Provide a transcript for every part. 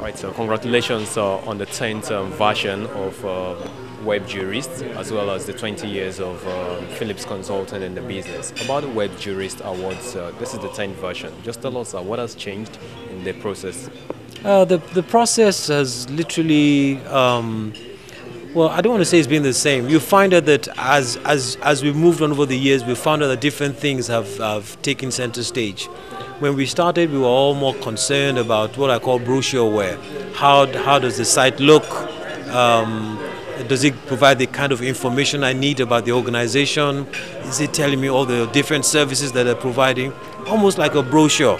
Right, so congratulations on the 10th version of Webjurist, as well as the 20 years of Phillips consulting in the business. About the Webjurist Awards, this is the 10th version. Just tell us what has changed in the process. The process has literally, well, I don't want to say it's been the same. You find out that as we moved on over the years, we found out that different things have taken center stage. When we started, we were all more concerned about what I call brochureware. How does the site look? Does it provide the kind of information I need about the organization? Is it telling me all the different services that they're providing? Almost like a brochure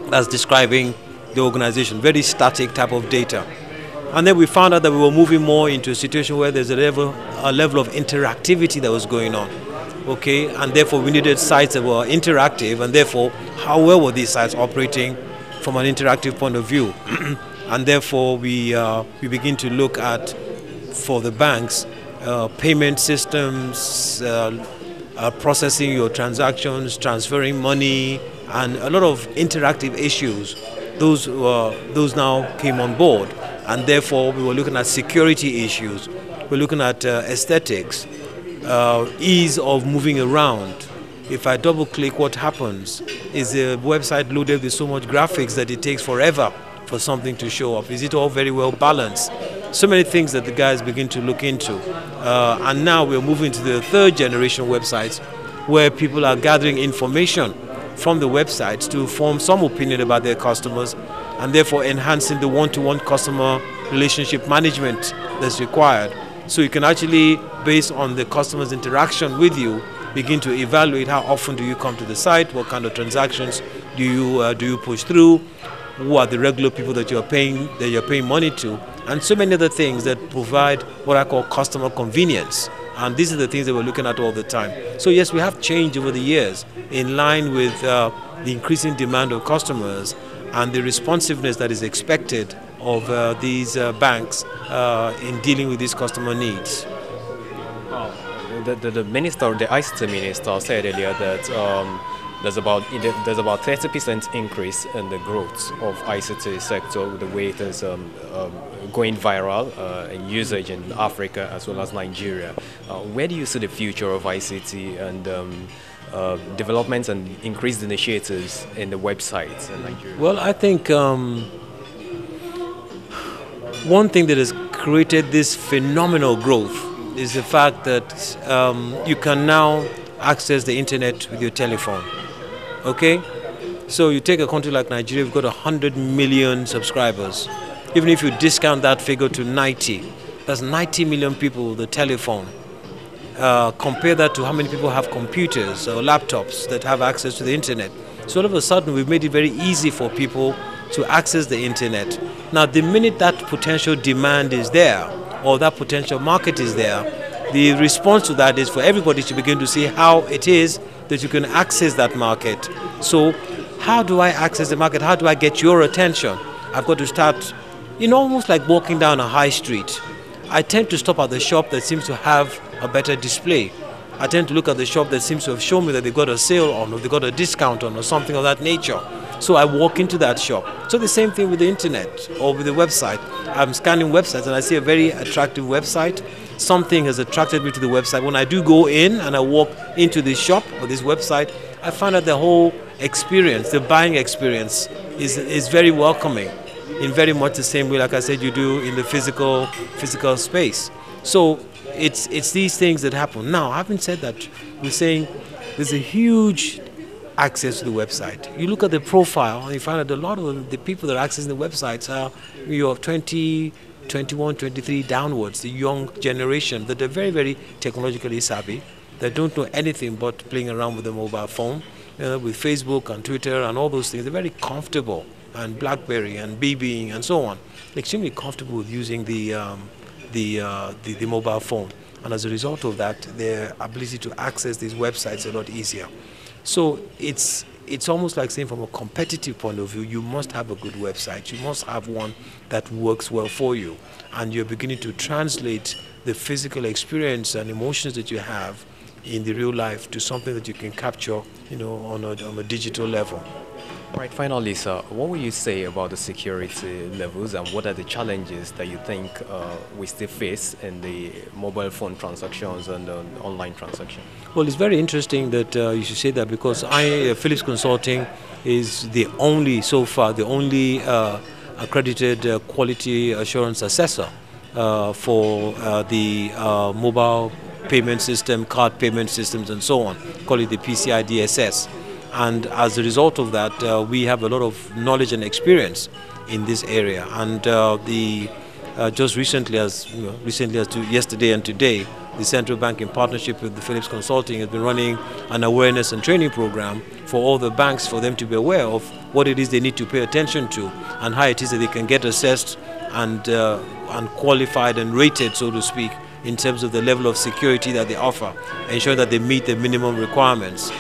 that's describing the organization, very static type of data. And then we found out that we were moving more into a situation where there's a level of interactivity that was going on. Okay, and therefore we needed sites that were interactive, and therefore how well were these sites operating from an interactive point of view? And therefore we begin to look at, for the banks, payment systems, processing your transactions, transferring money, and a lot of interactive issues. Those now came on board, and therefore we were looking at security issues. We're looking at aesthetics. Ease of moving around. If I double click, what happens? Is the website loaded with so much graphics that it takes forever for something to show up? Is it all very well balanced? So many things that the guys begin to look into. And now we're moving to the third generation websites where people are gathering information from the websites to form some opinion about their customers, and therefore enhancing the one-to-one customer relationship management that's required. So you can actually, based on the customer's interaction with you, begin to evaluate how often do you come to the site, what kind of transactions do you push through, who are the regular people that you're paying money to, and so many other things that provide what I call customer convenience. And these are the things that we're looking at all the time. So yes, we have changed over the years in line with the increasing demand of customers and the responsiveness that is expected of these banks in dealing with these customer needs. The minister, the ICT minister, said earlier that there's about 30% increase in the growth of ICT sector, with the way it is going viral in usage in Africa as well as Nigeria. Where do you see the future of ICT and developments and increased initiatives in the websites in Nigeria? Well, I think one thing that has created this phenomenal growth is the fact that you can now access the internet with your telephone. Okay? So you take a country like Nigeria, we've got 100 million subscribers. Even if you discount that figure to 90, that's 90 million people with a telephone. Compare that to how many people have computers or laptops that have access to the internet. So all of a sudden we've made it very easy for people to access the internet. Now, the minute that potential demand is there, or that potential market is there, the response to that is for everybody to begin to see how it is that you can access that market. So how do I access the market? How do I get your attention? I've got to start, almost like walking down a high street. I tend to stop at the shop that seems to have a better display. I tend to look at the shop that seems to have shown me that they've got a sale on, or they've got a discount on, or something of that nature. So I walk into that shop. So the same thing with the internet or with the website. I'm scanning websites and I see a very attractive website. Something has attracted me to the website. When I do go in and I walk into this shop or this website, I find that the whole experience, the buying experience, is very welcoming, in very much the same way, like I said, you do in the physical space. So it's these things that happen. Now, having said that, we're saying there's a huge access to the website. You look at the profile and you find that a lot of the people that are accessing the websites are 20, 21, 23 downwards, the young generation that are very, very technologically savvy, that don't know anything but playing around with the mobile phone, with Facebook and Twitter and all those things. They're very comfortable, and BlackBerry and BBing and so on. They're extremely comfortable with using the mobile phone, and as a result of that, their ability to access these websites is a lot easier. So it's almost like saying, from a competitive point of view, you must have a good website. You must have one that works well for you, and you're beginning to translate the physical experience and emotions that you have in the real life to something that you can capture, on a digital level. Right, finally, sir, what will you say about the security levels and what are the challenges that you think we still face in the mobile phone transactions and online transactions? Well, it's very interesting that you should say that because Phillips Consulting is the only, so far, the only accredited quality assurance assessor for the mobile payment system, card payment systems, and so on. Call it the PCI DSS. And as a result of that, we have a lot of knowledge and experience in this area. And just recently, as yesterday and today, the central bank, in partnership with the Phillips Consulting, has been running an awareness and training program for all the banks, for them to be aware of what it is they need to pay attention to and how it is that they can get assessed and qualified and rated, so to speak, in terms of the level of security that they offer, ensure that they meet the minimum requirements.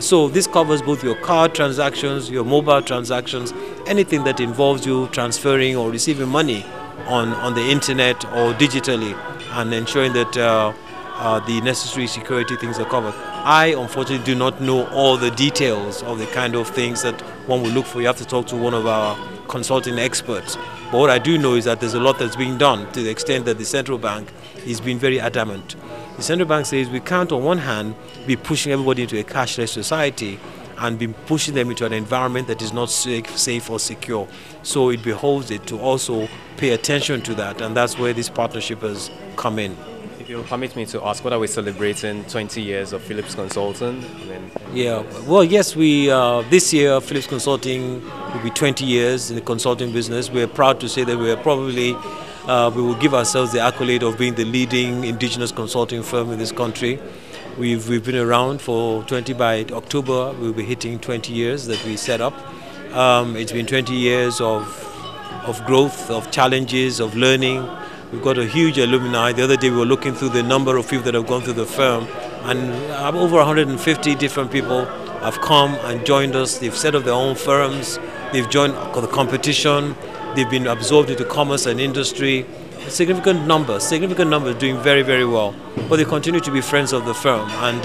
So this covers both your card transactions, your mobile transactions, anything that involves you transferring or receiving money on the internet or digitally, and ensuring that the necessary security things are covered. I unfortunately do not know all the details of the kind of things that one will look for. You have to talk to one of our consulting experts. But what I do know is that there's a lot that's being done, to the extent that the central bank is being very adamant. The central bank says we can't, on one hand, be pushing everybody into a cashless society and be pushing them into an environment that is not safe or secure. So it behoves it to also pay attention to that, and that's where this partnership has come in. If you'll permit me to ask, what are we celebrating 20 years of Phillips Consulting? Yeah, well, yes, we this year Phillips Consulting will be 20 years in the consulting business. We're proud to say that we're probably we will give ourselves the accolade of being the leading indigenous consulting firm in this country. We've been around for 20, by October we'll be hitting 20 years that we set up. It's been 20 years of growth, of challenges, of learning. We've got a huge alumni. The other day we were looking through the number of people that have gone through the firm, and over 150 different people have come and joined us. They've set up their own firms, they've joined the competition, they've been absorbed into commerce and industry. A significant number doing very, very well. But they continue to be friends of the firm, and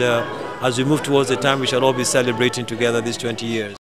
as we move towards the time we shall all be celebrating together these 20 years.